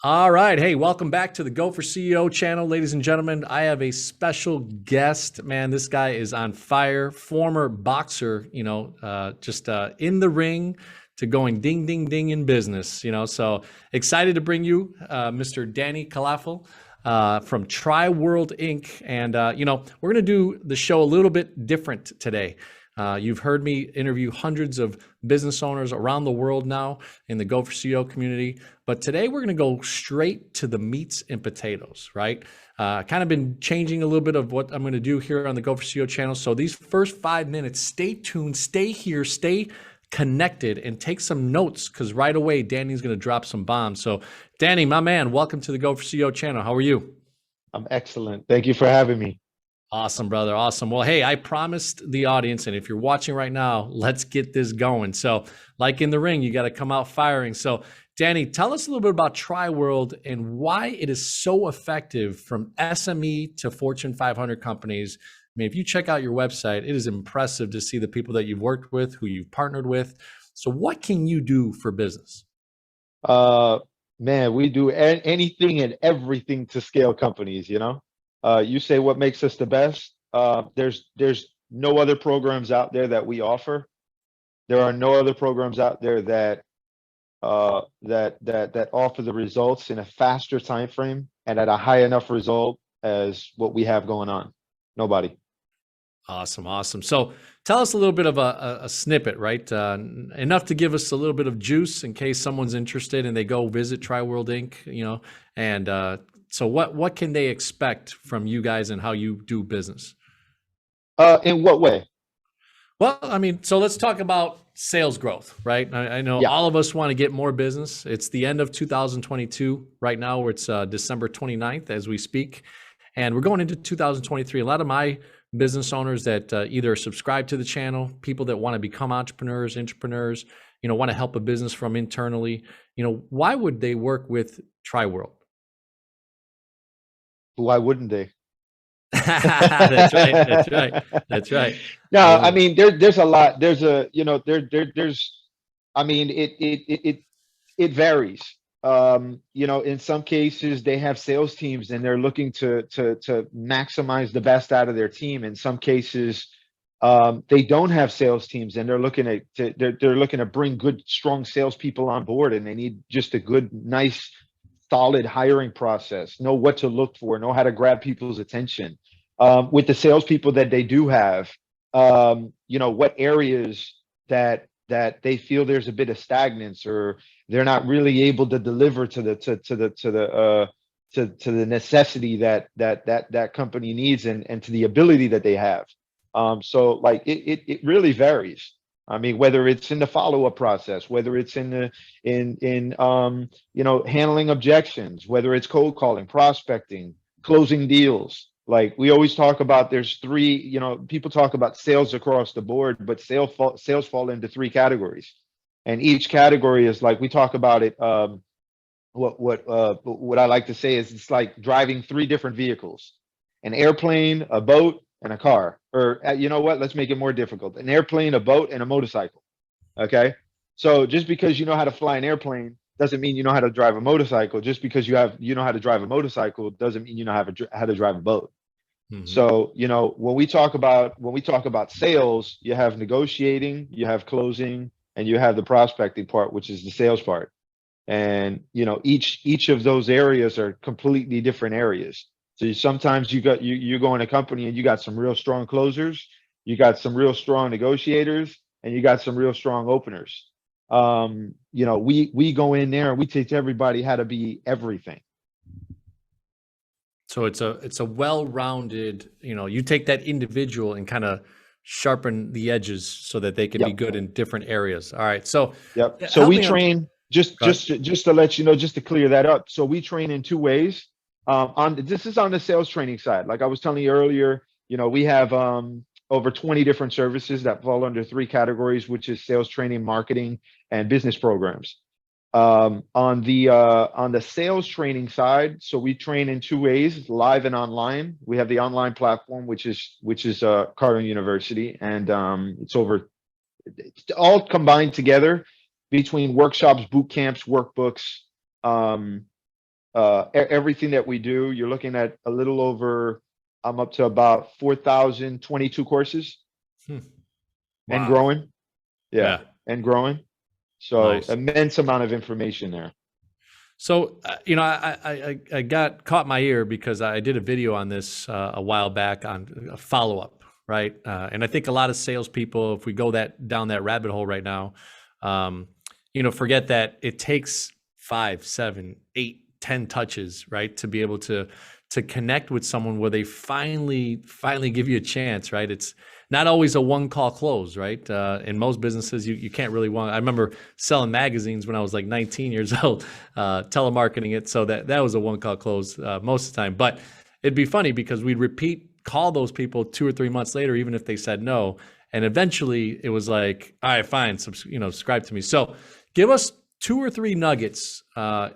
All right. Hey, welcome back to the Go for CEO channel, ladies and gentlemen. I have a special guest. Man, this guy is on fire. Former boxer, just in the ring to going ding, ding, ding in business, So excited to bring you Mr. Danny Calafell from Triworld Inc. And, we're going to do the show a little bit different today. You've heard me interview hundreds of business owners around the world now in the Go for CEO community. But today we're going to go straight to the meats and potatoes, right? Kind of been changing a little bit of what I'm going to do here on the Go for CEO channel. So these first 5 minutes, stay tuned, stay here, stay connected, and take some notes because right away, Danny's going to drop some bombs. So, Danny, my man, welcome to the Go for CEO channel. How are you? I'm excellent. Thank you for having me. Awesome, brother. Awesome. Well, hey, I promised the audience, and if you're watching right now, let's get this going. So, like in the ring, you got to come out firing. So, Danny, tell us a little bit about Triworld and why it is so effective from SME to Fortune 500 companies. I mean, if you check out your website, it is impressive to see the people that you've worked with, who you've partnered with. So, what can you do for business? Uh, Man, we do anything and everything to scale companies, you know? You say what makes us the best? There's no other programs out there that we offer. There are no other programs out there that offer the results in a faster time frame and at a high enough result as what we have going on. Nobody. Awesome, awesome. So tell us a little bit of a snippet, right? Enough to give us a little bit of juice in case someone's interested and they go visit Triworld Inc. And so what can they expect from you guys and how you do business? In what way? Well, I mean, so let's talk about sales growth, right? I know Yeah. all of us want to get more business. It's the end of 2022 right now, where it's December 29th as we speak. And we're going into 2023. A lot of my business owners that either subscribe to the channel, people that want to become entrepreneurs, want to help a business from internally, why would they work with Triworld? Why wouldn't they? That's right. That's right. That's right. No, I I love it. mean there's a lot. There's a there's I mean it varies. In some cases they have sales teams and they're looking to maximize the best out of their team. In some cases, they don't have sales teams and they're looking to bring good, strong salespeople on board, and they need just a good, nice, solid hiring process. Know what to look for. Know how to grab people's attention. With the salespeople that they do have, what areas that they feel there's a bit of stagnance, or they're not really able to deliver to the necessity that company needs, and to the ability that they have. So like it really varies. I mean, whether it's in the follow-up process, whether it's in the in handling objections, whether it's cold calling, prospecting, closing deals. Like we always talk about, there's three, people talk about sales across the board, but sales fall into three categories. And each category is, like we talk about it, what I like to say is, it's like driving three different vehicles: an airplane, a boat, and a car. Or you know what? Let's make it more difficult: an airplane, a boat, and a motorcycle. Okay. So just because you know how to fly an airplane doesn't mean you know how to drive a motorcycle. Just because you know how to drive a motorcycle doesn't mean you know how to drive a boat. Mhm. So, when we talk about sales, you have negotiating, you have closing, and you have the prospecting part, which is the sales part. And each of those areas are completely different areas. So sometimes you go in a company and you got some real strong closers, you got some real strong negotiators, and you got some real strong openers. We go in there and we teach everybody how to be everything. So it's a well-rounded, you take that individual and kind of sharpen the edges so that they can be Yep. good in different areas. All right. So Yep. yeah, So help we me on. train, just Go ahead. just to let you know, just to clear that up. So we train in two ways. This is on the sales training side. Like I was telling you earlier, we have over 20 different services that fall under three categories, which is sales training, marketing, and business programs. On the sales training side, so we train in two ways: live and online. We have the online platform, which is Carter University, and it's all combined together between workshops, boot camps, workbooks, um, everything that we do, you're looking at a little over, I'm up to about 4,022 courses Hmm. and Wow. growing. Yeah, Yeah. and growing. So Nice. immense amount of information there. So, I got caught my ear because I did a video on this a while back on a follow up, right? And I think a lot of salespeople, if we go down that rabbit hole right now, um, forget that it takes 5, 7, 8, 10 touches, right, to be able to connect with someone where they finally give you a chance, right? It's not always a one call close, right? In most businesses, you can't really want. I remember selling magazines when I was like 19 years old, telemarketing it, so that was a one call close most of the time. But it'd be funny because we'd call those people 2 or 3 months later, even if they said no, and eventually it was like, all right, fine, subscribe to me. So give us 2 or 3 nuggets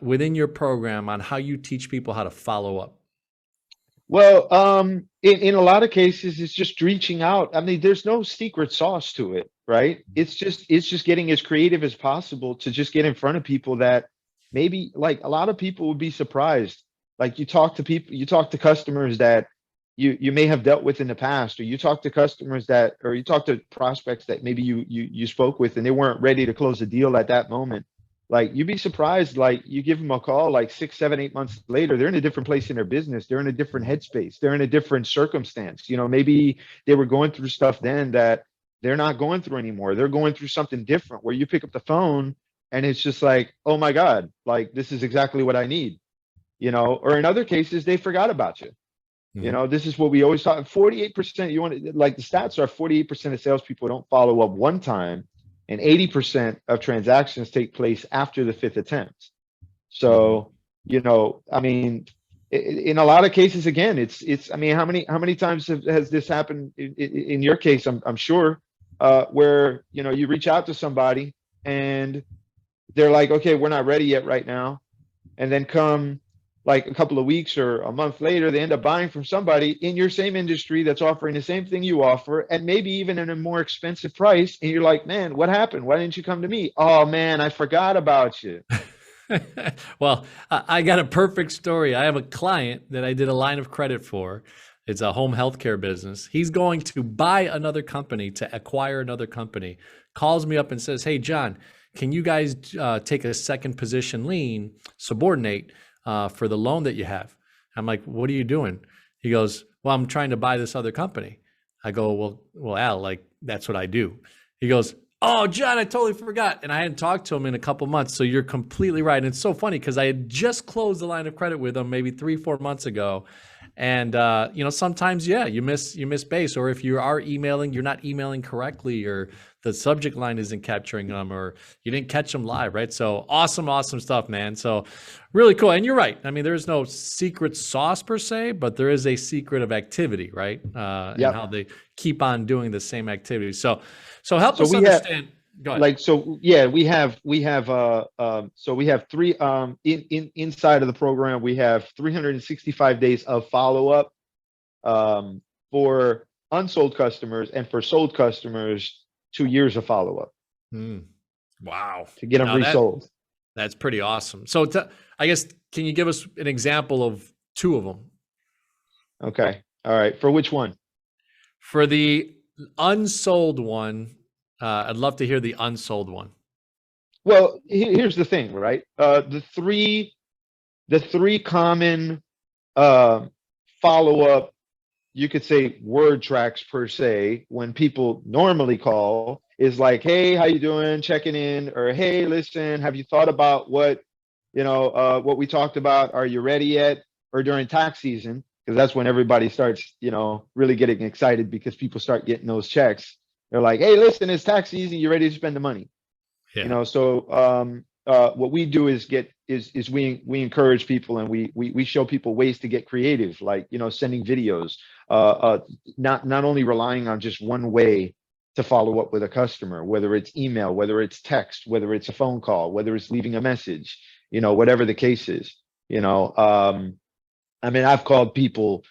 within your program on how you teach people how to follow up. Well, in a lot of cases, it's just reaching out. I mean, there's no secret sauce to it, right? It's just getting as creative as possible to just get in front of people that maybe, like, a lot of people would be surprised. Like, you talk to people, you talk to customers that you may have dealt with in the past, or you talk to customers that, or you talk to prospects that maybe you spoke with and they weren't ready to close the deal at that moment. Like, you'd be surprised, like, you give them a call like 6, 7, 8 months later, they're in a different place in their business. They're in a different headspace. They're in a different circumstance. Maybe they were going through stuff then that they're not going through anymore. They're going through something different where you pick up the phone and it's just like, oh my God, like, this is exactly what I need. Or in other cases, they forgot about you. Mhm. This is what we always talk. 48%, you want to, like, the stats are 48% of salespeople don't follow up one time, and 80% of transactions take place after the fifth attempt. Mhm. So, I mean, in a lot of cases, again, I mean, how many times has this happened in your case? I'm sure, where, you reach out to somebody and they're like, okay, we're not ready yet right now. And then come like a couple of weeks or a month later, they end up buying from somebody in your same industry that's offering the same thing you offer, and maybe even in a more expensive price. And you're like, man, what happened? Why didn't you come to me? Oh man, I forgot about you. Well, I got a perfect story. I have a client that I did a line of credit for. It's a home healthcare business. He's going to buy another company to acquire another company. Calls me up and says, "Hey, John, can you guys take a second position lien, subordinate for the loan that you have?" I'm like, "What are you doing?" He goes, "Well, I'm trying to buy this other company." I go, "Well, Al, like, that's what I do." He goes, "Oh, John, I totally forgot." And I hadn't talked to him in a couple months. So you're completely right. And it's so funny because I had just closed the line of credit with him maybe 3, 4 months ago. And sometimes, yeah, you miss base, or if you are emailing, you're not emailing correctly, or the subject line isn't capturing them, or you didn't catch them live, right? So awesome stuff, man. So really cool. And you're right. I mean, there is no secret sauce per se, but there is a secret of activity, right? And Yep. how they keep on doing the same activity. So help So us we have, understand. Go ahead. like, so yeah, we have three, inside of the program, we have 365 days of follow-up, um, for unsold customers, and for sold customers, 2 years of follow-up Hmm. Wow. to get them Now resold. that's pretty awesome. So I guess, can you give us an example of 2 of them? Okay. All right. For which one? For the unsold one, I'd love to hear the unsold one. Well, here's the thing, right? The three common, uh, follow-up, you could say, word tracks per se, when people normally call, is like, hey, how you doing? Checking in, or hey, listen, have you thought about what we talked about? Are you ready yet? Or during tax season, because that's when everybody starts, really getting excited because people start getting those checks. They're like, hey, listen, it's tax season. You ready to spend the money? Yeah. So, what we do is we encourage people, and we show people ways to get creative, like, sending videos, not only relying on just one way to follow up with a customer, whether it's email, whether it's text, whether it's a phone call, whether it's leaving a message, whatever the case is. I mean, I've called people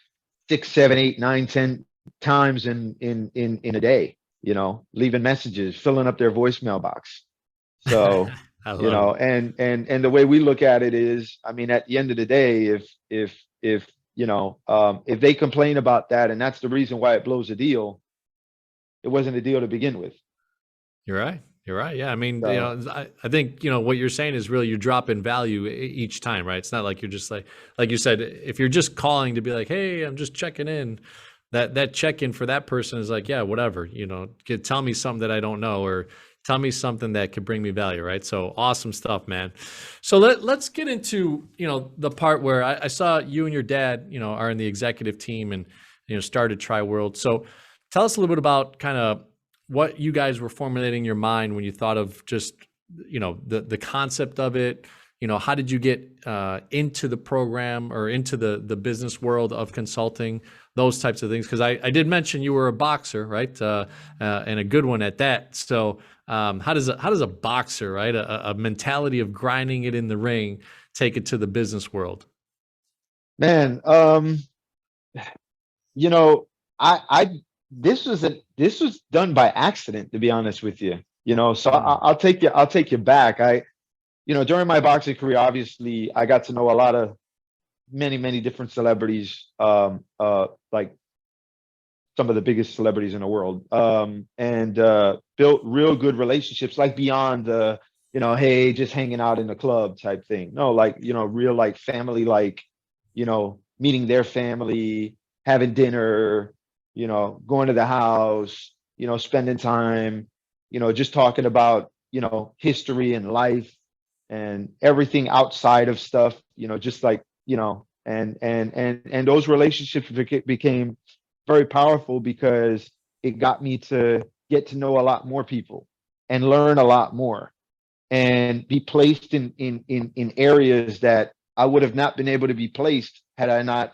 6, 7, 8, 9, 10 times in a day, leaving messages, filling up their voicemail box. So, I you love know, it. and the way we look at it is, I mean, at the end of the day, if if they complain about that and that's the reason why it blows a deal, it wasn't a deal to begin with. You're right. You're right. Yeah. I mean, So I think, what you're saying is really you're dropping value each time, right? It's not like you're just like you said, if you're just calling to be like, hey, I'm just checking in, that check in for that person is like, yeah, whatever, tell me something that I don't know, or tell me something that could bring me value, right? So awesome stuff, man. So let's get into, the part where I saw you and your dad, are in the executive team and, started Triworld. So tell us a little bit about kind of what you guys were formulating in your mind when you thought of just the concept of it. How did you get into the program or into the business world of consulting, those types of things? Because I did mention you were a boxer, right? And a good one at that. So how does a boxer, right, a mentality of grinding it in the ring, take it to the business world? man, you know, I this was done by accident, to be honest with you. So Mm, I'll take you back. During my boxing career, obviously, I got to know a lot of many different celebrities, like some of the biggest celebrities in the world, and built real good relationships, like beyond the, hey, just hanging out in the club type thing. No, like, real like family, like, meeting their family, having dinner, going to the house, spending time, just talking about, history and life and everything outside of stuff, just like, and those relationships became very powerful because it got me to get to know a lot more people and learn a lot more and be placed in areas that I would have not been able to be placed had I not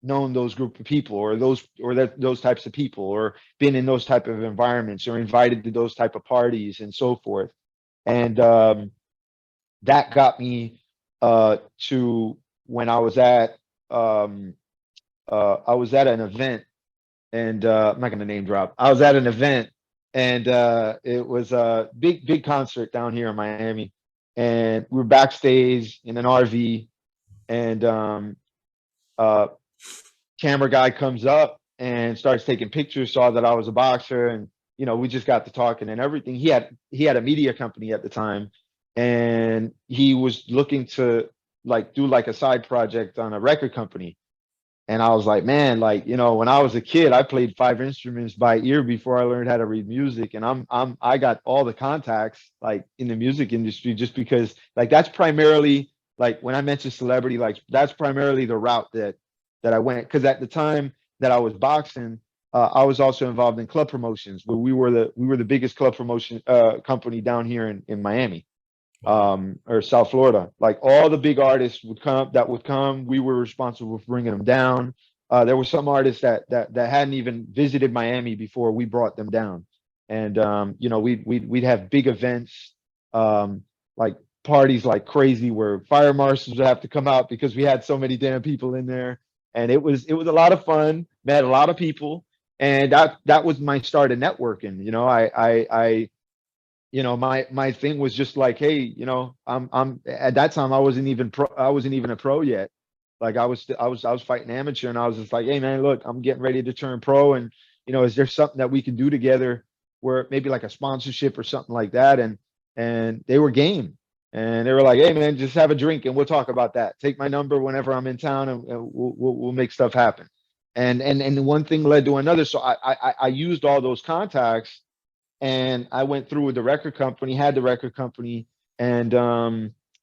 known those group of people, or those types of people, or been in those type of environments, or invited to those type of parties and so forth. And that got me to when um, I was at an event, and I'm not going to name drop. I was at an event, and it was a big concert down here in Miami, and we were backstage in an RV, and uh, camera guy comes up and starts taking pictures. Saw that I was a boxer, and we just got to talking and everything. He had a media company at the time, and he was looking to like do like a side project on a record company. And I was like, man, like, when I was a kid, I played 5 instruments by ear before I learned how to read music. And I got all the contacts like in the music industry, just because like that's primarily, like when I mentioned celebrity, like that's primarily the route that I went. Cause at the time that I was boxing, I was also involved in club promotions, where we were the biggest club promotion company down here in Miami, wow. or South Florida. Like all the big artists would come. We were responsible for bringing them down. There were some artists that hadn't even visited Miami before we brought them down, and we'd have big events, like parties like crazy, where fire marshals would have to come out because we had so many damn people in there, and it was a lot of fun. Met a lot of people, and that was my start of networking. My thing was just like, hey, I'm at that time I wasn't even a pro yet. Like I was fighting amateur, and I was just like, hey man, look, I'm getting ready to turn pro, and is there something that we can do together, where maybe like a sponsorship or something like that? And they were game, and they were like, hey man, just have a drink and we'll talk about that. Take my number whenever I'm in town, and we'll make stuff happen. And one thing led to another, so I used all those contacts, and I went through with the record company, had the record company, and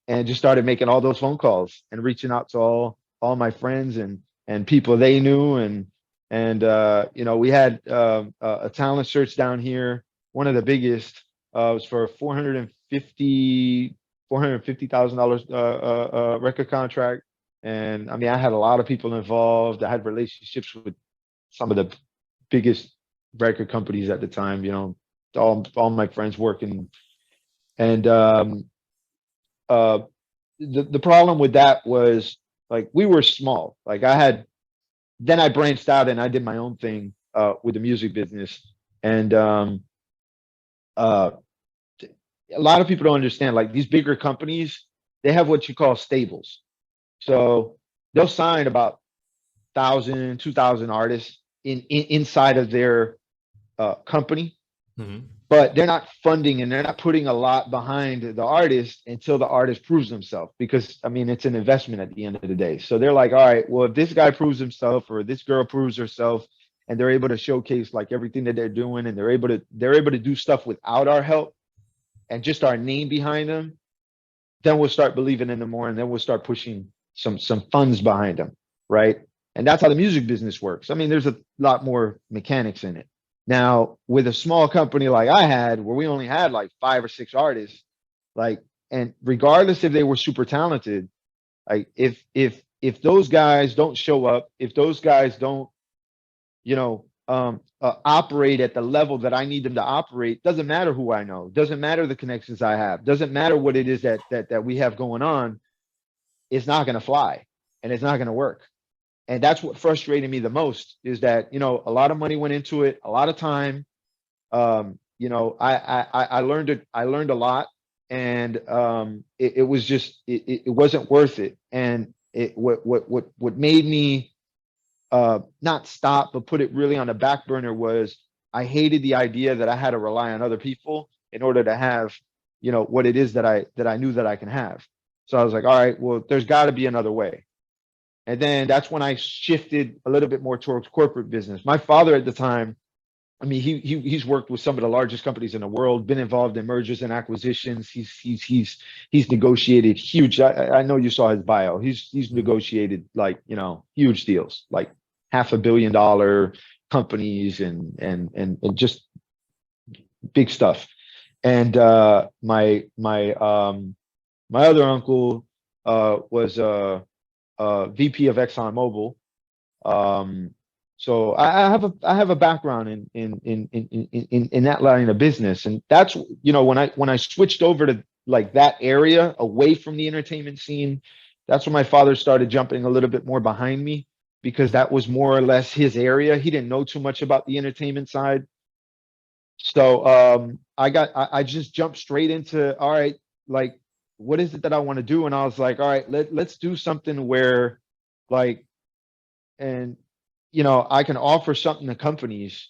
just started making all those phone calls and reaching out to all my friends and people they knew, and we had a talent search down here, one of the biggest. Was for 450,000 record contract, and I mean I had a lot of people involved. I had relationships with some of the biggest record companies at the time. All my friends working, and uh the problem with that was, like, we were small. Like I branched out and I did my own thing with the music business, and uh a lot of people don't understand, like these bigger companies, they have what you call stables. So they'll sign about 1,000, 2,000 artists inside of their company, Hmm. but they're not funding and they're not putting a lot behind the artist until the artist proves himself. Because I mean, it's an investment at the end of the day. So they're like, all right, well, if this guy proves himself or this girl proves herself, and they're able to showcase like everything that they're doing, and they're able to do stuff without our help and just our name behind them, then we'll start believing in them more, and then we'll start pushing some funds behind them, right? And that's how the music business works. I mean, there's a lot more mechanics in it. Now, with a small company like I had, where we only had like 5 or 6 artists, like, and regardless if they were super talented, like if those guys don't show up, if those guys don't, operate at the level that I need them to operate, doesn't matter who I know, doesn't matter the connections I have, doesn't matter what it is that we have going on, it's not going to fly and it's not going to work. And that's what frustrated me the most, is that, a lot of money went into it, a lot of time. I learned it. I learned a lot, and it was just it wasn't worth it. And what made me not stop, but put it really on the back burner, was I hated the idea that I had to rely on other people in order to have, what it is that I knew that I can have. So I was like, all right, well, there's got to be another way. And then that's when I shifted a little bit more towards corporate business. My father at the time, I mean, he's worked with some of the largest companies in the world, been involved in mergers and acquisitions. He's negotiated huge. I know you saw his bio. He's negotiated like, huge deals, like $500 million companies, and just big stuff. And my other uncle was VP of ExxonMobil. So I have a background in that line of business, and that's, when I switched over to like that area away from the entertainment scene, that's when my father started jumping a little bit more behind me, because that was more or less his area. He didn't know too much about the entertainment side. So I just jumped straight into, all right, like, what is it that I want to do? And I was like, all right, let's do something where, like, and I can offer something to companies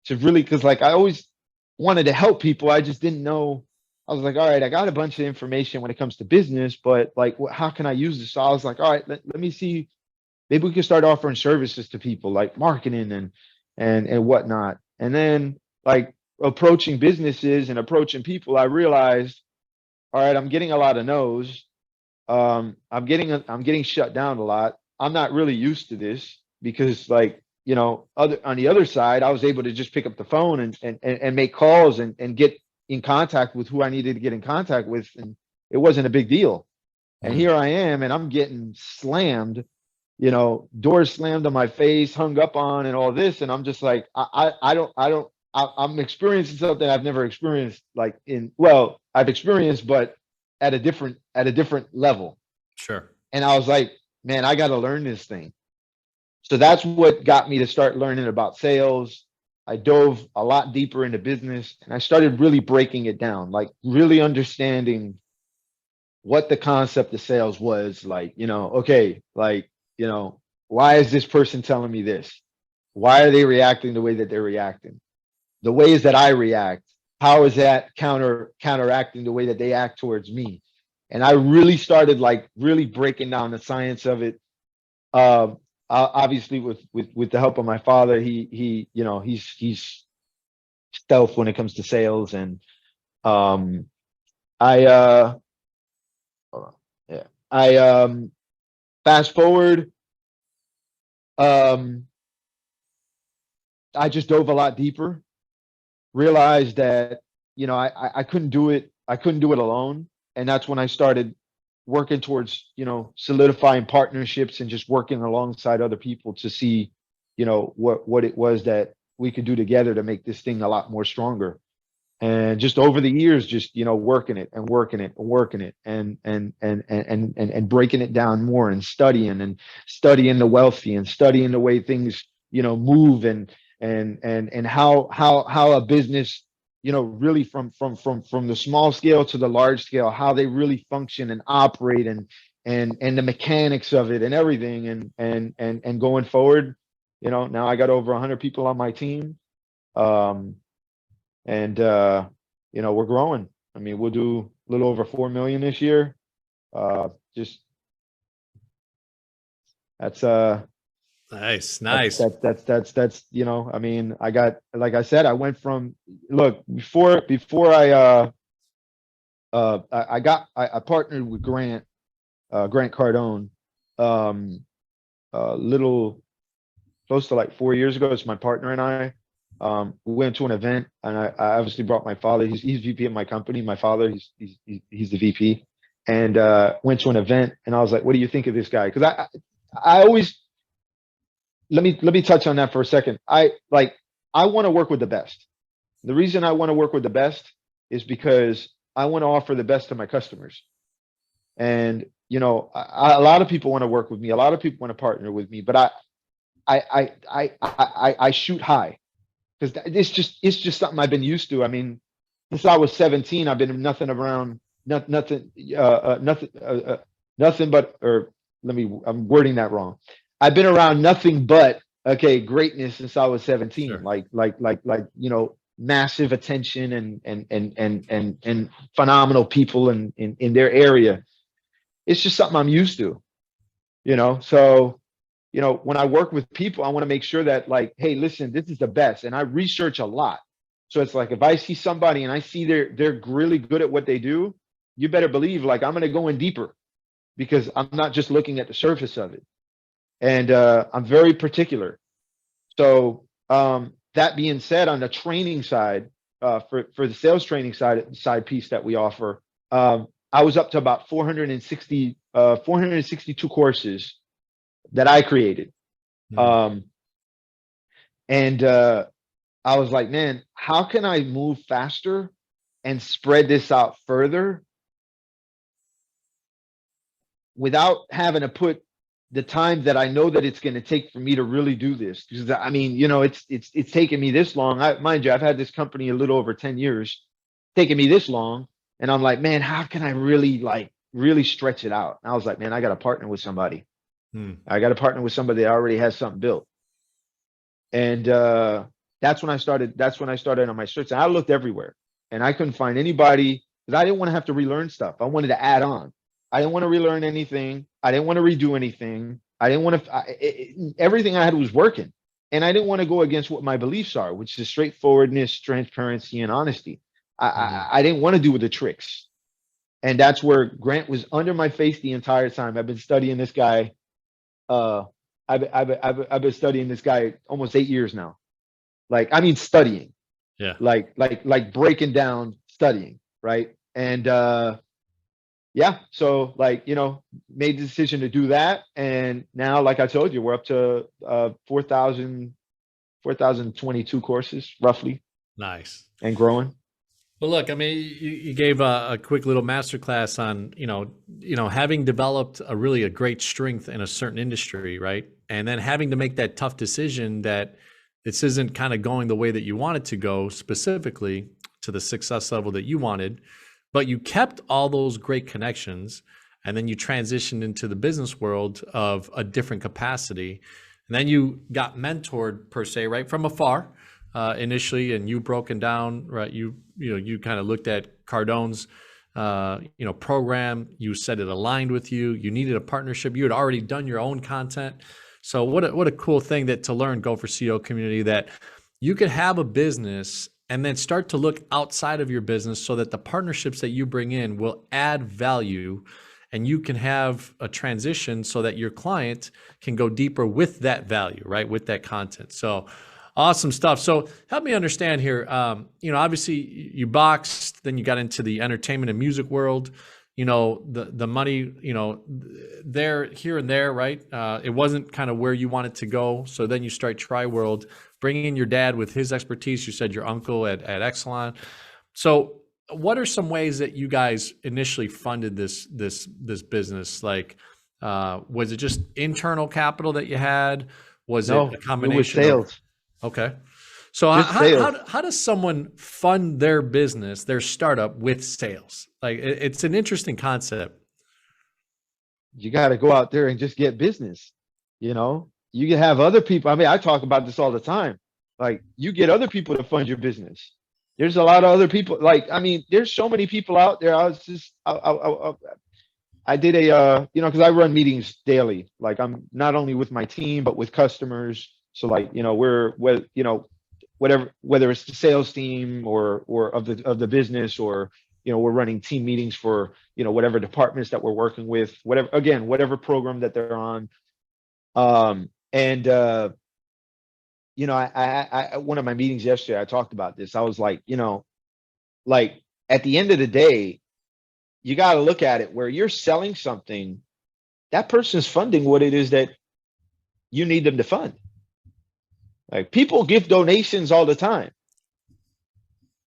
to really, because like I always wanted to help people. I just didn't know. I was like, all right, I got a bunch of information when it comes to business, but like, how can I use this? So I was like, all right, let me see. Maybe we can start offering services to people, like marketing and whatnot. And then, like, approaching businesses and approaching people, I realized, all right, I'm getting a lot of no's. I'm getting shut down a lot. I'm not really used to this, because like, other on the other side, I was able to just pick up the phone and make calls and get in contact with who I needed to get in contact with, and it wasn't a big deal. And Mm. here I am, and I'm getting slammed, doors slammed on my face, hung up on, and all this, and I'm just like, I'm experiencing something I've never experienced, like, well, I've experienced, but at a different level. Sure. And I was like, man, I got to learn this thing. So that's what got me to start learning about sales. I dove a lot deeper into business, and I started really breaking it down, like really understanding what the concept of sales was. Like, okay, like, why is this person telling me this? Why are they reacting the way that they're reacting? The ways that I react, how is that counteracting the way that they act towards me? And I really started like really breaking down the science of it. Obviously, with the help of my father, he's stealth when it comes to sales. And I hold on. Yeah, I fast forward, um I just dove a lot deeper, realized that, I couldn't do it. I couldn't do it alone. And that's when I started working towards, solidifying partnerships and just working alongside other people to see, what it was that we could do together to make this thing a lot more stronger. And just over the years, just, working it and working it and working it, and breaking it down more, and studying the wealthy, and studying the way things, move, and how a business really from the small scale to the large scale, how they really function and operate, and the mechanics of it and everything. And going forward, now I got over 100 people on my team. And we're growing. I mean, we'll do a little over 4 million this year. Just that's Nice. that's I mean, I got, like I said, I went from, look, before I partnered with Grant Cardone, little close to like 4 years ago. It's my partner and I. We went to an event, and I obviously brought my father. He's VP of my company. My father, he's the VP, and went to an event, and I was like, "What do you think of this guy?" Because I always, let me touch on that for a second. I want to work with the best. The reason I want to work with the best is because I want to offer the best to my customers. And a lot of people want to work with me. A lot of people want to partner with me, but I shoot high, because it's just something I've been used to. I mean, since I was 17, I've been nothing but, or I'm wording that wrong. I've been around nothing but, greatness since I was 17. Sure. Like massive attention and phenomenal people in their area. It's just something I'm used to, so when I work with people, I want to make sure that, like, hey, listen, this is the best. And I research a lot. So it's like, if I see somebody and I see they're really good at what they do, you better believe, like, I'm going to go in deeper, because I'm not just looking at the surface of it. And I'm very particular. So that being said, on the training side, for the sales training side piece that we offer, I was up to about 462 courses that I created. And I was like, man, how can I move faster and spread this out further without having to put the time that I know that it's going to take for me to really do this? Because I mean, it's taken me this long. Mind you, I've had this company a little over 10 years, taking me this long. And I'm like, man, how can I really stretch it out? And I was like, man, I got to partner with somebody. I got to partner with somebody that already has something built. And that's when I started on my search. And I looked everywhere, and I couldn't find anybody, because I didn't want to have to relearn stuff. I wanted to add on. I didn't want to relearn anything. I didn't want to redo anything. I didn't want to, everything I had was working. And I didn't want to go against what my beliefs are, which is straightforwardness, transparency, and honesty. I didn't want to do with the tricks. And that's where Grant was under my face the entire time. I've been studying this guy. I've been studying this guy almost 8 years now. Like, I mean, studying. Yeah. Like breaking down, studying, right? And yeah, so made the decision to do that. And now, like I told you, we're up to 4,022 courses roughly. Nice. And growing. Well, look, I mean, you gave a quick little masterclass on, having developed a great strength in a certain industry, right? And then having to make that tough decision that this isn't kind of going the way that you want it to go, specifically to the success level that you wanted, but you kept all those great connections, and then you transitioned into the business world of a different capacity. And then you got mentored, per se, right, from afar. Initially, and you broken down, right? You kind of looked at Cardone's, program. You said it aligned with you. You needed a partnership. You had already done your own content. So what a cool thing to learn, Go for CEO community, that you could have a business and then start to look outside of your business, so that the partnerships that you bring in will add value, and you can have a transition so that your client can go deeper with that value, right? With that content. So awesome stuff. So help me understand here. Obviously you boxed, then you got into the entertainment and music world. The money, there, here and there, right? It wasn't kind of where you wanted to go. So then you start Triworld, bringing in your dad with his expertise. You said your uncle at Exelon. So what are some ways that you guys initially funded this business? Like, was it just internal capital that you had? Was it a combination? It was sales. Okay. So Just sales. how does someone fund their business, their startup with sales? Like it's an interesting concept. You got to go out there and just get business. You know, you can have other people. I mean, I talk about this all the time. Like, you get other people to fund your business. There's a lot of other people. Like, I mean, there's so many people out there. I did a, because I run meetings daily. Like, I'm not only with my team, but with customers. So, like, whatever, whether it's the sales team or of the business, or we're running team meetings for whatever departments that we're working with, whatever program that they're on. And one of my meetings yesterday, I talked about this. I was like, like, at the end of the day, you got to look at it where you're selling something, that person's funding what it is that you need them to fund. Like, people give donations all the time,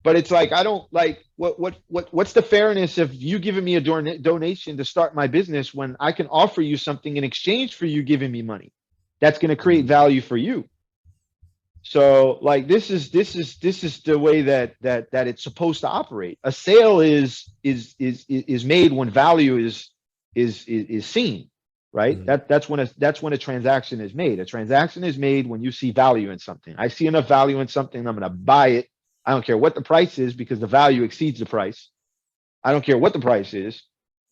but it's like, I don't like what's the fairness of you giving me a donation to start my business when I can offer you something in exchange for you giving me money that's going to create value for you. So, like, this is the way that it's supposed to operate. A sale is made when value is seen, right? Mm-hmm. That's when a transaction is made. A transaction is made when you see value in something. I see enough value in something, I'm going to buy it. I don't care what the price is, because the value exceeds the price. I don't care what the price is.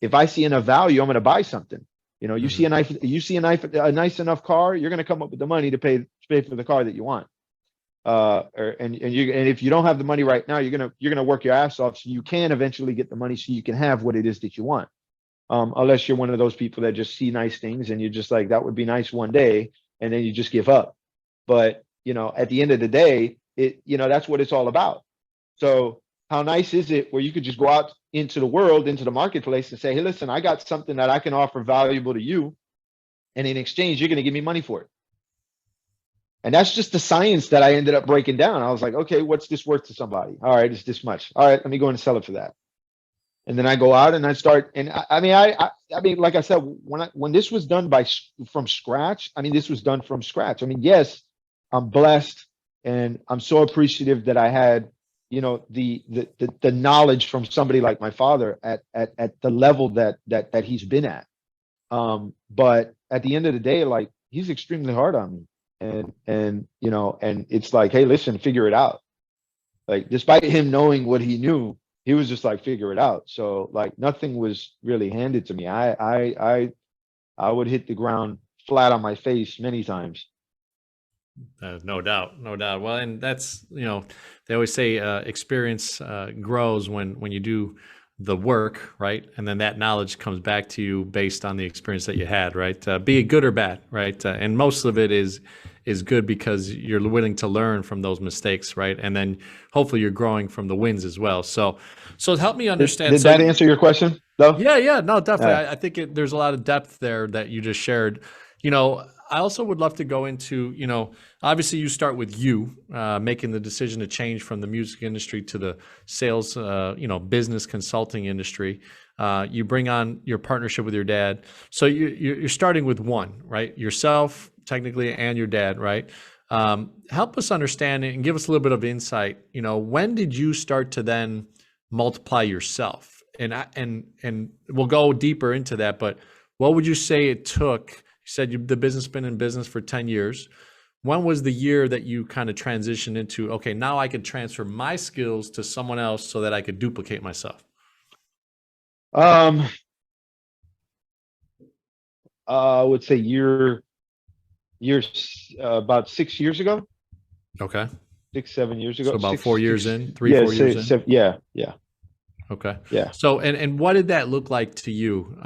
If I see enough value, I'm going to buy something. You Mm-hmm. see a nice enough car, you're going to come up with the money to pay for the car that you want. And if you don't have the money right now, you're gonna work your ass off so you can eventually get the money so you can have what it is that you want. Unless you're one of those people that just see nice things and you're just like, that would be nice one day, and then you just give up. But at the end of the day, that's what it's all about. So how nice is it where you could just go out into the world, into the marketplace, and say, hey, listen, I got something that I can offer valuable to you, and in exchange, you're going to give me money for it. And that's just the science that I ended up breaking down. I was like, okay, what's this worth to somebody? All right, it's this much. All right, let me go and sell it for that. And then I go out and I start. And I mean, like I said, when this was done from scratch, I mean, this was done from scratch. I mean, yes, I'm blessed and I'm so appreciative that I had, the knowledge from somebody like my father at the level that he's been at. But at the end of the day, like, he's extremely hard on me. And it's like, hey, listen, figure it out. Like, despite him knowing what he knew, he was just like, figure it out. So, like, nothing was really handed to me. I would hit the ground flat on my face many times. No doubt, no doubt. Well, and that's, they always say experience grows when you do the work, right? And then that knowledge comes back to you based on the experience that you had, right? Be it good or bad, right? And most of it is good because you're willing to learn from those mistakes, right? And then hopefully you're growing from the wins as well. So help me understand. Did that answer your question, though? Yeah, no, definitely. I think there's a lot of depth there that you just shared. I also would love to go into, obviously you start with you making the decision to change from the music industry to the sales, business consulting industry. You bring on your partnership with your dad. So you're starting with one, right? Yourself, technically, and your dad, right? Help us understand it and give us a little bit of insight. When did you start to then multiply yourself? And we'll go deeper into that, but what would you say it took? You said the business has been in business for 10 years. When was the year that you kind of transitioned into, okay, now I could transfer my skills to someone else so that I could duplicate myself? I would say about 6 years ago. Okay. 6-7 years ago. So about 6, 4 years 6, in, 3-4 years in? Yeah. Okay. Yeah. So, and what did that look like to you?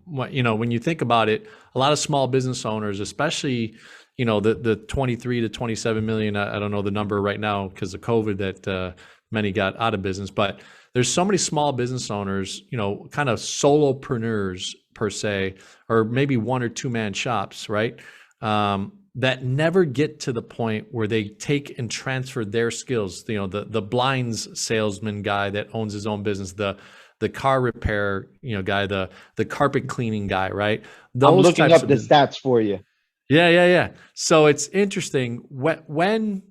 When you think about it, a lot of small business owners, especially, the 23 to 27 million, I don't know the number right now because of COVID that many got out of business, but there's so many small business owners, kind of solopreneurs per se, or maybe 1 or 2 man shops, right? That never get to the point where they take and transfer their skills. The blinds salesman guy that owns his own business, the car repair, guy, the carpet cleaning guy, right? I'm looking up the stats for you. Yeah. So it's interesting when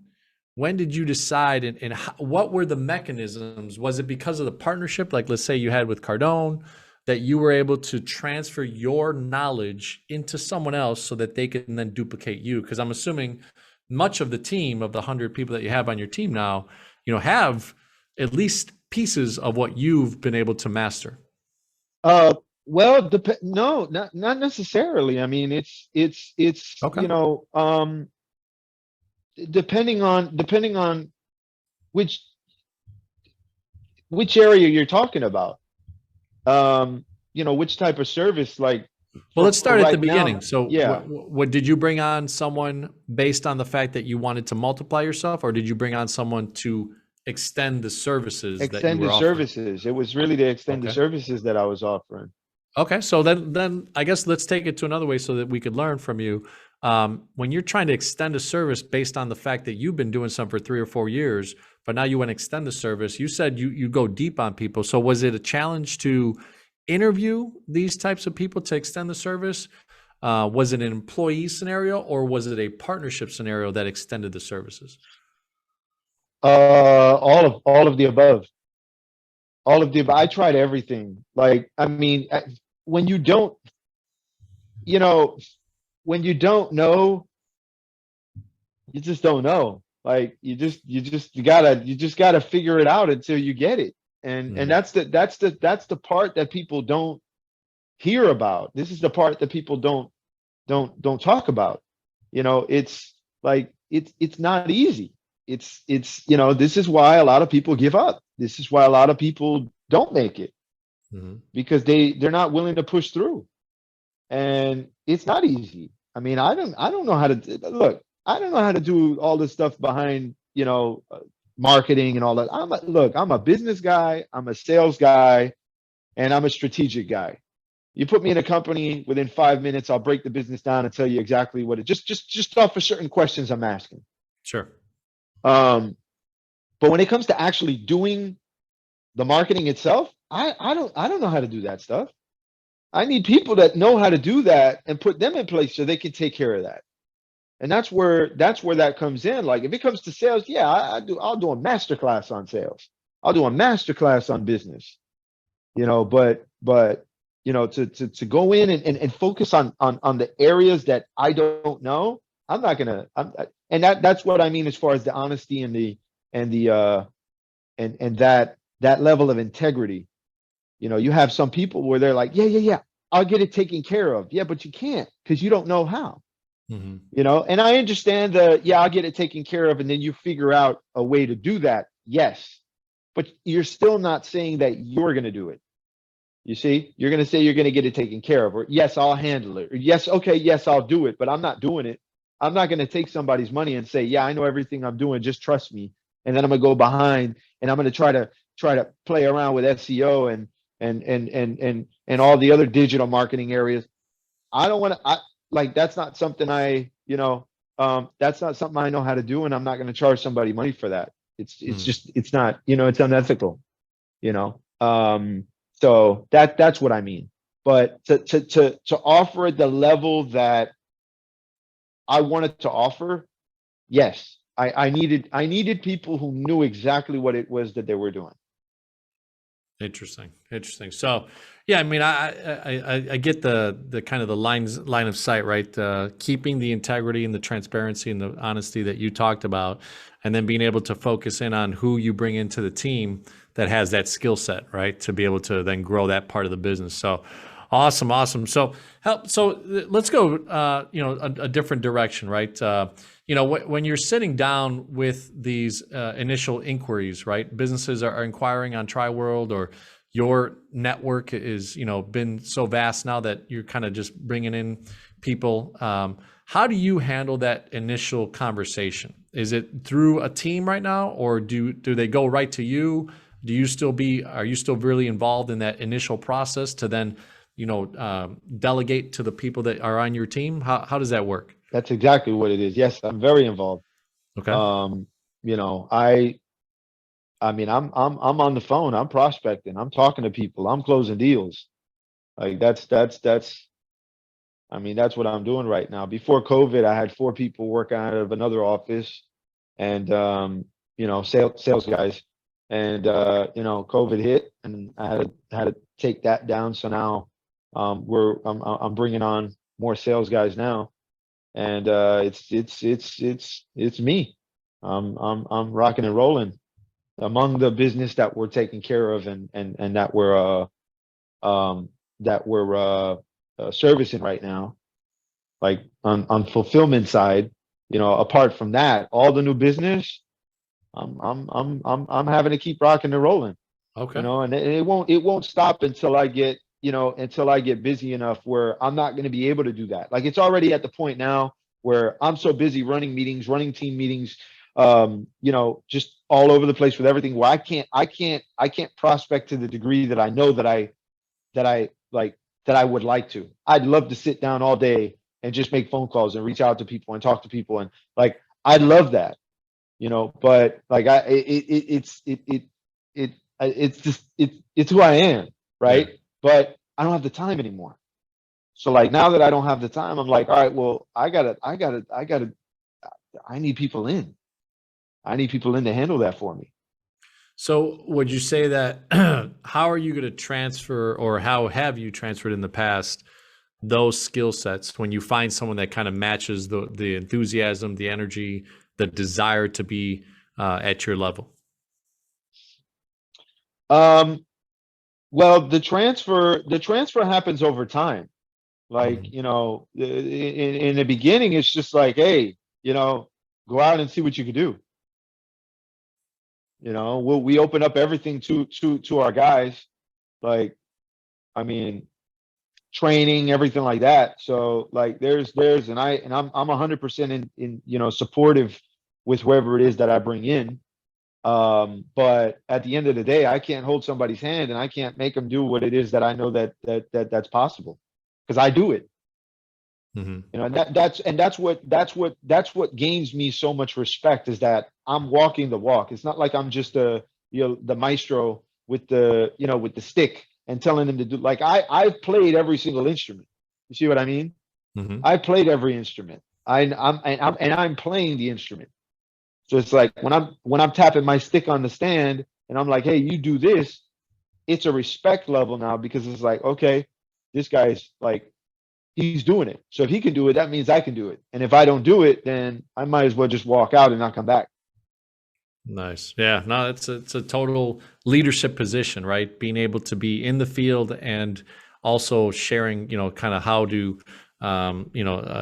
when did you decide, and what were the mechanisms? Was it because of the partnership, like let's say you had with Cardone, that you were able to transfer your knowledge into someone else so that they can then duplicate you? Because I'm assuming much of the team, of the 100 people that you have on your team now, have at least pieces of what you've been able to master. Well, no, not necessarily. I mean, it's Okay. Depending on which area you're talking about. Which type of service, like Well, let's for start at the right beginning. now. So, Yeah, what did you bring on someone based on the fact that you wanted to multiply yourself, or did you bring on someone to extend the services that you extend were the offering? services. It was really to extend the Okay. services that I was offering. Okay. So then I guess let's take it to another way so that we could learn from you. When you're trying to extend a service based on the fact that you've been doing something for 3 or 4 years, but now you want to extend the service, you said you go deep on people. So was it a challenge to interview these types of people to extend the service? Was it an employee scenario, or was it a partnership scenario that extended the services? All of the above. All of the above. I Okay. tried everything. Like, I mean, when you don't, you know, when you don't know, you just don't know. Like, you just gotta figure it out until you get it. And Mhm. that's the part that people don't hear about. This is the part that people don't talk about. It's like it's not easy. This is why a lot of people give up. This is why a lot of people don't make it, Mhm. because they're not willing to push through. And it's not easy. I mean, I don't know how to look. I don't know how to do all this stuff behind, marketing and all that. I'm a business guy, I'm a sales guy, and I'm a strategic guy. You put me in a company, within 5 minutes, I'll break the business down and tell you exactly what it just off of certain questions I'm asking. Sure. Um, but when it comes to actually doing the marketing itself, I don't know how to do that stuff. I need people that know how to do that and put them in place so they can take care of that. And that's where that comes in. Like, if it comes to sales, yeah, I'll do a master class on sales. I'll do a master class on business. But to go in and focus on the areas that I don't know, I'm not gonna. And that's what I mean as far as the honesty and that level of integrity. You have some people where they're like, yeah, I'll get it taken care of. Yeah, but you can't, because you don't know how. Mhm. And I understand yeah, I'll get it taken care of, and then you figure out a way to do that. Yes, but you're still not saying that you're going to do it. You see, you're going to say you're going to get it taken care of, or yes, I'll handle it, or yes, okay, yes, I'll do it, but I'm not doing it. I'm not going to take somebody's money and say, yeah, I know everything I'm doing, just trust me. And then I'm going to go behind, and I'm going to try to play around with SEO and all the other digital marketing areas. I don't want to. Like, that's not something that's not something I know how to do, and I'm not going to charge somebody money for that. It's Mhm. just it's not, it's unethical. You know. So that's what I mean. But to offer at the level that I wanted to offer, yes, I needed people who knew exactly what it was that they were doing. Interesting. Interesting. So, yeah, I mean, I get the kind of the line of sight, right? Keeping the integrity and the transparency and the honesty that you talked about, and then being able to focus in on who you bring into the team that has that skill set, right? To be able to then grow that part of the business. So, awesome, awesome. So, let's go, a different direction, right? When you're sitting down with these initial inquiries, right? Businesses are inquiring on Triworld, or your network is, been so vast now that you're kind of just bringing in people. How do you handle that initial conversation? Is it through a team right now, or do they go right to you? Are you still really involved in that initial process to then, delegate to the people that are on your team? How does that work? That's exactly what it is. Yes, I'm very involved. Okay. Um, you know, I mean, I'm on the phone, I'm prospecting, I'm talking to people, I'm closing deals. Like, that's I mean, that's what I'm doing right now. Before COVID, I had four people working out of another office. and sales guys. And COVID hit, and I had to take that down. So now I'm bringing on more sales guys now, and it's me. I'm rocking and rolling among the business that we're taking care of, and um that we're servicing right now. Like on fulfillment side, apart from that, all the new business, I'm having to keep rocking and rolling, Okay. and it won't stop until I get busy enough where I'm not going to be able to do that. Like, it's already at the point now where I'm so busy running meetings, running team meetings, just all over the place with everything, where I can't prospect to the degree that I know that I would like to. I'd love to sit down all day and just make phone calls and reach out to people and talk to people, and like, I love that, but like, it's who I am, Yeah. right? But I don't have the time anymore. So like, now that I don't have the time, I'm like, all right, well, I need people in. I need people in to handle that for me. So would you say that how are you going to transfer, or how have you transferred in the past those skill sets when you find someone that kind of matches the enthusiasm, the energy, the desire to be at your level? Um, well, the transfer happens over time. Like, Mhm. in the beginning, it's just like, hey, go out and see what you can do. We open up everything to our guys, like, I mean, training, everything like that. So like, I'm 100% in supportive with whoever it is that I bring in. But at the end of the day, I can't hold somebody's hand, and I can't make them do what it is that I know that's possible, because I do it. Mhm. And that's what gains me so much respect, is that I'm walking the walk. It's not like I'm just the maestro with the stick and telling them to do. Like, I've played every single instrument. You see what I mean? Mhm. I played every instrument. I'm playing the instrument. So it's like, when I'm tapping my stick on the stand and I'm like, hey, you do this, it's a respect level now, because it's like, okay, this guy's like, he's doing it. So if he can do it, that means I can do it. And if I don't do it, then I might as well just walk out and not come back. Nice. Yeah. No, it's a total leadership position, right? Being able to be in the field and also sharing, kind of how to,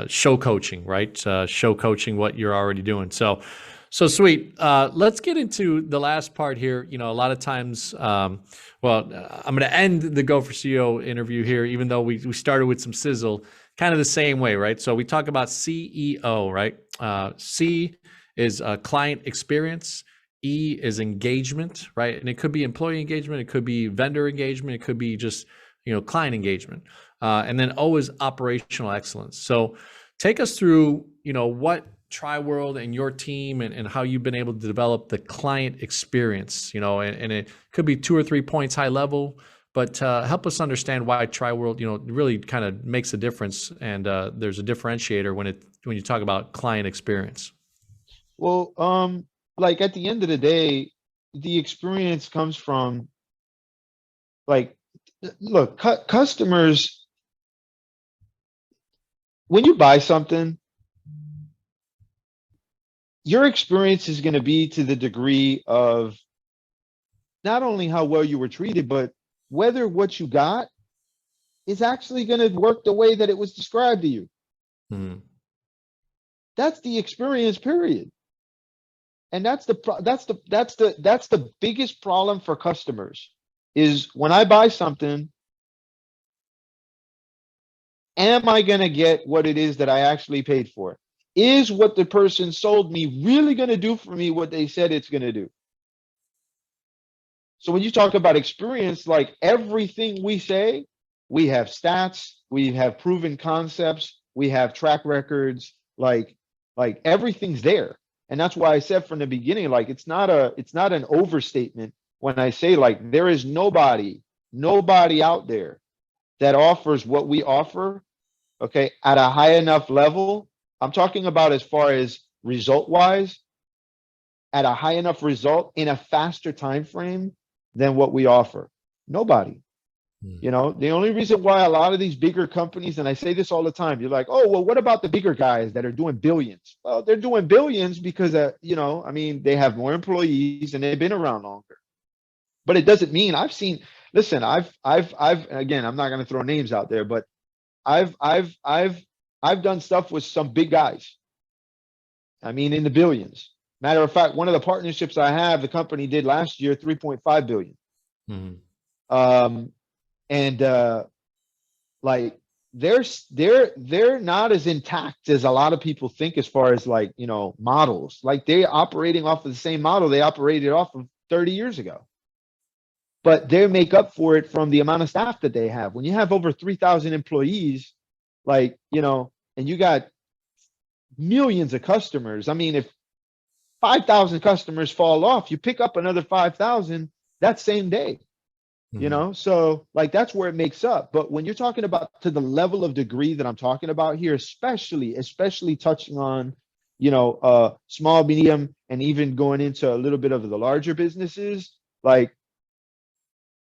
show coaching, right? Show coaching what you're already doing. So sweet. Let's get into the last part here. A lot of times, I'm going to end the Go for CEO interview here, even though we started with some sizzle, kind of the same way, right? So we talk about CEO, right? C is client experience. E is engagement, right? And it could be employee engagement, it could be vendor engagement, it could be just client engagement, and then O is operational excellence. So take us through what Triworld and your team, and how you've been able to develop the client experience. And it could be 2 or 3 points high level, but help us understand why Triworld really kind of makes a difference, and there's a differentiator when you talk about client experience. Well, like, at the end of the day, the experience comes from, like, look, customers, when you buy something, your experience is going to be to the degree of not only how well you were treated, but whether what you got is actually going to work the way that it was described to you. Mhm. That's the experience, period. And that's the biggest problem for customers, is, when I buy something, am I going to get what it is that I actually paid for? Is what the person sold me really going to do for me what they said it's going to do? So when you talk about experience, like, everything we say, we have stats, we have proven concepts, we have track records, like everything's there. And that's why I said from the beginning, like, it's not an overstatement when I say, like, there is nobody out there that offers what we offer, okay, at a high enough level. I'm talking about as far as result wise, at a high enough result in a faster time frame than what we offer? Nobody. You know, the only reason why a lot of these bigger companies, and I say this all the time, you're like, oh, well, what about the bigger guys that are doing billions? Well, they're doing billions because, you know, I mean, they have more employees and they've been around longer. But it doesn't mean listen, again, I'm not going to throw names out there, but I've done stuff with some big guys. I mean, in the billions. Matter of fact, one of the partnerships I have, the company did last year, 3.5 billion. And like they're not as intact as a lot of people think as far as like, you know, models. Like they're operating off of the same model they operated off of 30 years ago. But they make up for it from the amount of staff that they have. When you have over 3,000 employees, like, you know, and you got millions of customers. I mean, if 5,000 customers fall off, you pick up another 5,000 that same day. You know, so like that's where it makes up. But when you're talking about to the level of degree that I'm talking about here, especially touching on, you know, small, medium, and even going into a little bit of the larger businesses, like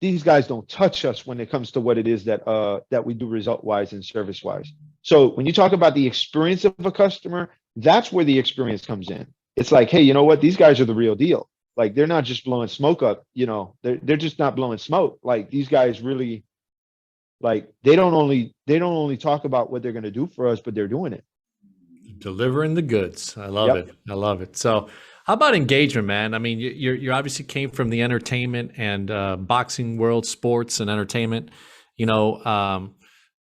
these guys don't touch us when it comes to what it is that that we do result wise and service wise. So when you talk about the experience of a customer, that's where the experience comes in. It's like, hey, you know what? These guys are the real deal. Like they're not just blowing smoke up, you know, they're just not blowing smoke. Like these guys really, like they don't only talk about what they're going to do for us, but they're doing it. Delivering the goods. I love it. I love it. So how about engagement, man? I mean, you obviously came from the entertainment and boxing world, sports and entertainment. You know,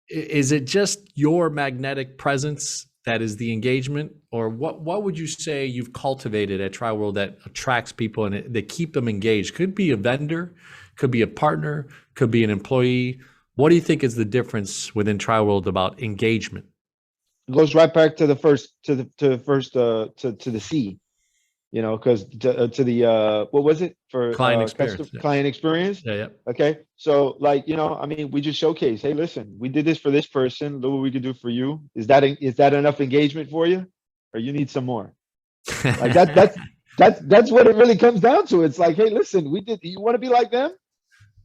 is it just your magnetic presence that is the engagement, or what would you say you've cultivated at Triworld that attracts people and that keep them engaged? Could be a vendor, could be a partner, could be an employee. What do you think is the difference within Triworld about engagement? It goes right back to the first to the C, you know, because to the what was it for Client experience. client experience? Yeah. Okay, so like, you know, I mean, we just showcase, hey, listen, we did this for this person. Look what we could do for you. Is that enough engagement for you, or you need some more? Like that's what it really comes down to. It's like, hey, listen, we did. You want to be like them?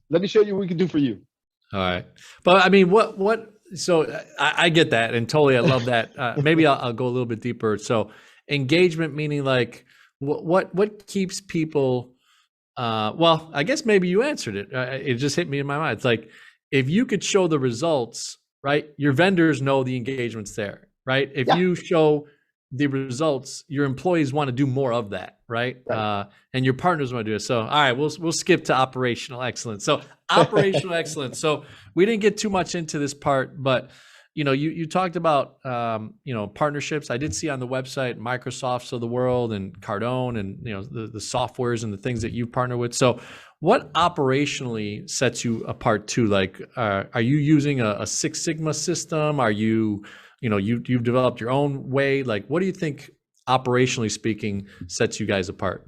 Let me show you what we can do for you. All right, but I mean, what? So I get that, and totally, I love that. Maybe I'll go a little bit deeper. So engagement meaning like what keeps people. Well, I guess maybe you answered it. It just hit me in my mind. It's like if you could show the results, right? Your vendors know the engagement's there, right? If you show the results, your employees want to do more of that, right? And your partners want to do it. So, all right, we'll skip to operational excellence. So, operational excellence. So, we didn't get too much into this part, but you know, you talked about you know, partnerships. I did see on the website Microsoft's of the world and Cardone and you know the softwares and the things that you partner with. So, what operationally sets you apart too? Like, are you using a Six Sigma system? Are you know, you've developed your own way? Like, what do you think, operationally speaking, sets you guys apart?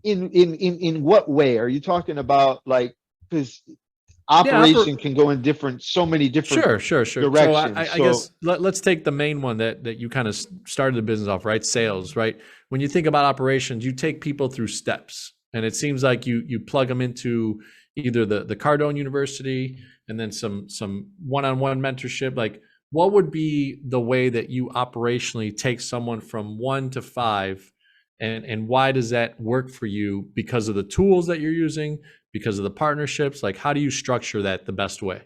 In what way are you talking about? Like, because operation can go in so many different sure. directions. So I guess let's take the main one that you kind of started the business off, right? Sales, right? When you think about operations, you take people through steps, and it seems like you plug them into either the Cardone University and then some one-on-one mentorship. Like, what would be the way that you operationally take someone from 1 to 5? And why does that work for you? Because of the tools that you're using, because of the partnerships? Like, how do you structure that the best way?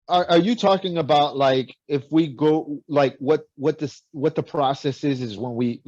Are you talking about like if we go like what the process is when we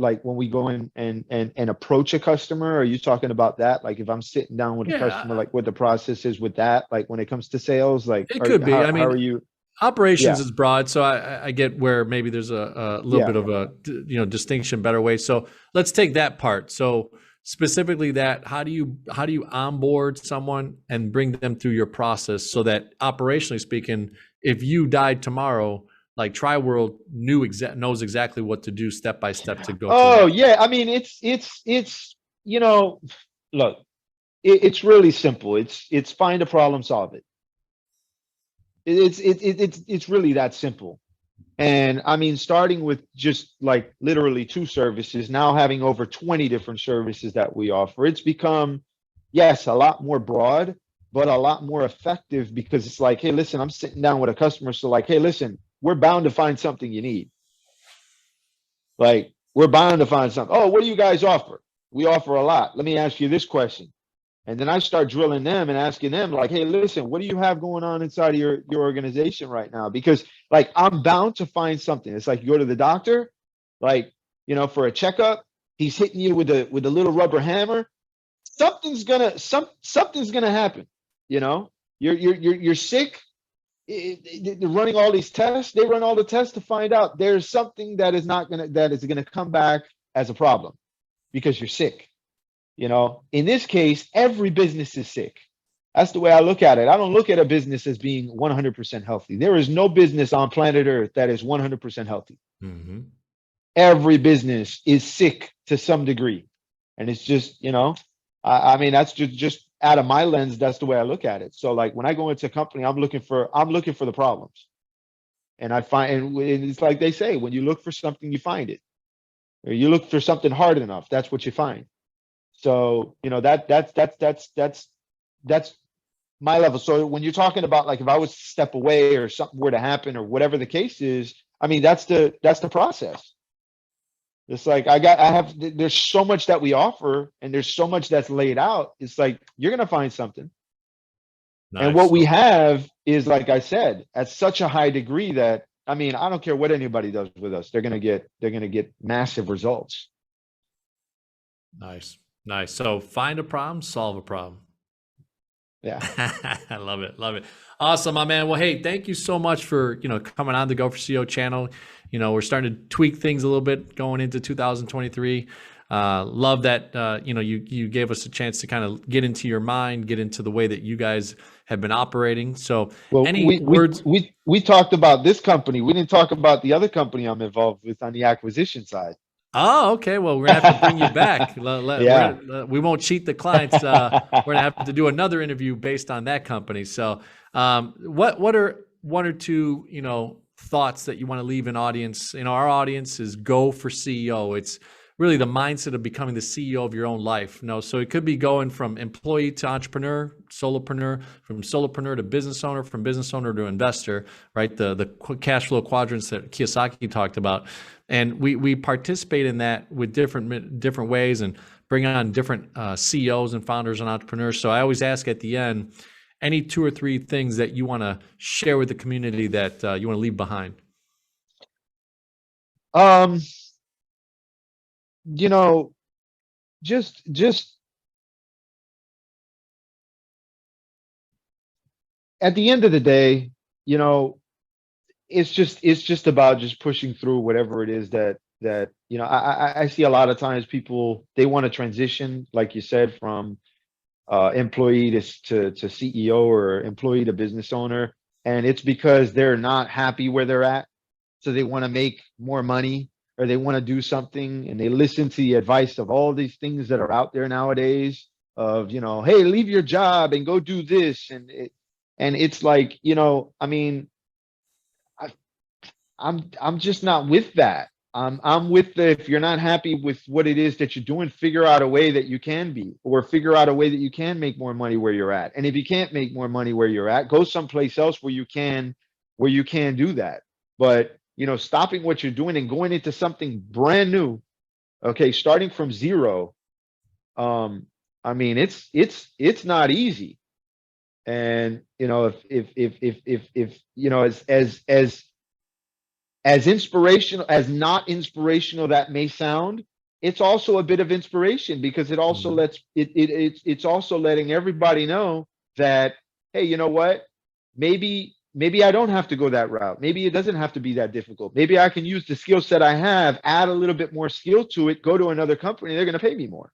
go in and approach a customer? Are you talking about that? Like if I'm sitting down with a customer, like what the process is with that? Like when it comes to sales, like it could be. I mean, how are you? Operations is broad, so I get where maybe there's a little bit of a distinction, better way. So let's take that part. So specifically that, how do you onboard someone and bring them through your process so that operationally speaking, if you died tomorrow, like Triworld knows exactly what to do step by step to go. Oh yeah, I mean it's you know, look, it's really simple. It's find a problem, solve it. It's really that simple. And I mean, starting with just like literally 2 services, now having over 20 different services that we offer, it's become, yes, a lot more broad, but a lot more effective, because it's like, hey, listen, I'm sitting down with a customer. So like, hey, listen, we're bound to find something you need. Like, we're bound to find something. Oh, what do you guys offer? We offer a lot. Let me ask you this question. And then I start drilling them and asking them, like, hey, listen, what do you have going on inside of your organization right now? Because like, I'm bound to find something. It's like you go to the doctor, like, for a checkup, he's hitting you with a little rubber hammer. Something's gonna happen. You're sick. They're running all these tests. They run all the tests to find out there's something that is gonna come back as a problem because you're sick. In this case, every business is sick. That's the way I look at it. I don't look at a business as being 100% healthy. There is no business on planet Earth that is 100% healthy. Mm-hmm. Every business is sick to some degree. And it's just, I mean, that's just out of my lens. That's the way I look at it. So like when I go into a company, I'm looking for the problems. And I find, and it's like they say, when you look for something, you find it. Or you look for something hard enough, that's what you find. So, that's my level. So when you're talking about like, if I was to step away or something were to happen or whatever the case is, I mean, that's the process. It's like, there's so much that we offer and there's so much that's laid out. It's like, you're going to find something. Nice. And what we have is, like I said, at such a high degree that, I mean, I don't care what anybody does with us. They're going to get massive results. Nice. So find a problem, solve a problem. Yeah. I love it. Awesome, my man. Well, hey, thank you so much for, coming on the Go for CEO channel. We're starting to tweak things a little bit going into 2023. Love that, you gave us a chance to kind of get into your mind, get into the way that you guys have been operating. So any words? We talked about this company. We didn't talk about the other company I'm involved with on the acquisition side. Oh, okay. Well, we're gonna have to bring you back. We won't cheat the clients. We're gonna have to do another interview based on that company. So, what are one or two thoughts that you want to leave an audience? Our audience is Go for CEO. It's really the mindset of becoming the CEO of your own life. So it could be going from employee to entrepreneur, solopreneur, from solopreneur to business owner, from business owner to investor. Right, the cash flow quadrants that Kiyosaki talked about. And we participate in that with different ways and bring on different CEOs and founders and entrepreneurs. So I always ask at the end, any 2 or 3 things that you want to share with the community that you want to leave behind? Just at the end of the day, it's just about just pushing through whatever it is that I see a lot of times people, they want to transition, like you said, from employee to CEO or employee to business owner. And it's because they're not happy where they're at. So they want to make more money or they want to do something, and they listen to the advice of all these things that are out there nowadays of, hey, leave your job and go do this. And it's like, I mean, I'm just not with that. I'm with if you're not happy with what it is that you're doing, figure out a way that you can be, or figure out a way that you can make more money where you're at. And if you can't make more money where you're at, go someplace else where you can do that. But, stopping what you're doing and going into something brand new, okay, starting from zero. I mean, it's not easy. And, if as inspirational, as not inspirational that may sound, it's also a bit of inspiration, because it also it's also letting everybody know that, hey, you know what? Maybe I don't have to go that route. Maybe it doesn't have to be that difficult. Maybe I can use the skill set I have, add a little bit more skill to it, go to another company, they're going to pay me more.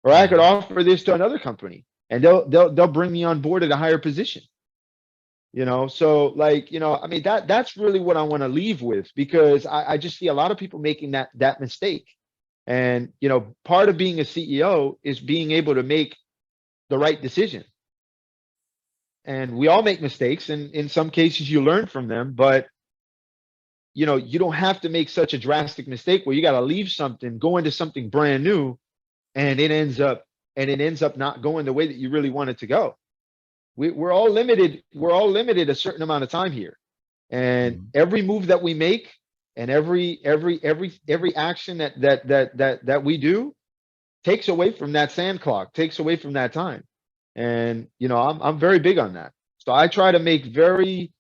Or I could offer this to another company and they'll bring me on board at a higher position. So like, I mean, that's really what I want to leave with, because I just see a lot of people making that mistake. And, part of being a CEO is being able to make the right decision. and we all make mistakes, and in some cases you learn from them, but you don't have to make such a drastic mistake where you got to leave something, go into something brand new, and it ends up not going the way that you really want it to go. We're all limited. We're all limited a certain amount of time here, and every move that we make, and every action that we do takes away from that sand clock, takes away from that time. And I'm very big on that. So I try to make very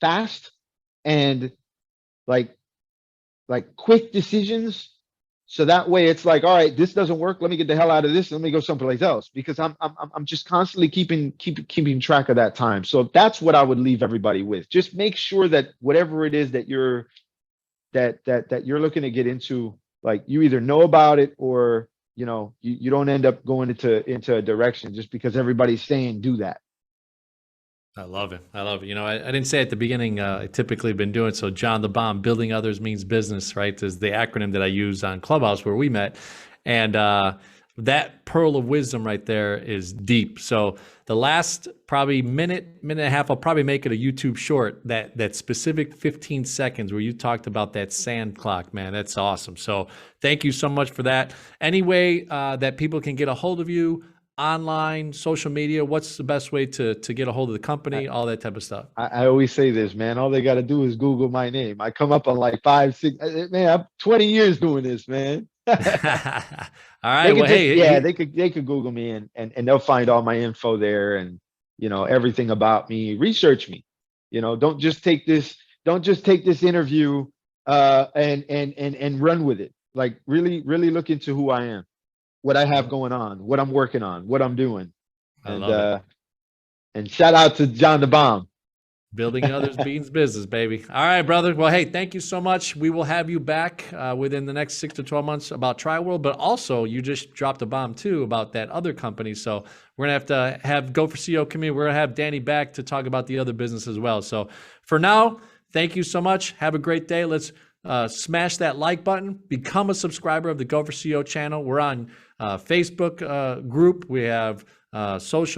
fast and like quick decisions. So that way it's like, all right, this doesn't work. Let me get the hell out of this. Let me go someplace else, because I'm just constantly keeping track of that time. So that's what I would leave everybody with. Just make sure that whatever it is that you're looking to get into, like, you either know about it, or you don't end up going into a direction just because everybody's saying do that. I love it. I love it. I didn't say at the beginning, I typically been doing so. John the Bomb, building others means business, right? Is the acronym that I use on Clubhouse where we met. And that pearl of wisdom right there is deep. So the last probably minute and a half, I'll probably make it a YouTube short, that specific 15 seconds where you talked about that sand clock, man. That's awesome. So thank you so much for that. Any way that people can get a hold of you, online, social media, what's the best way to get a hold of the company, all that type of stuff? I always say this, man. All they got to do is Google my name. I come up on like 5, 6. Man, I'm 20 years doing this, man. All right. Well, hey, they could Google me, and they'll find all my info there, and everything about me. Research me. Don't just take this interview and run with it. Like, really look into who I am, what I have going on, what I'm working on, what I'm doing. And shout out to John the Bomb. Building others means business, baby. All right, brother. Well, hey, thank you so much. We will have you back within the next 6 to 12 months about Triworld, but also you just dropped a bomb too about that other company. So we're going to have Go for CEO community. We're going to have Danny back to talk about the other business as well. So for now, thank you so much. Have a great day. Let's smash that like button. Become a subscriber of the Go for CEO channel. We're on Facebook group. We have social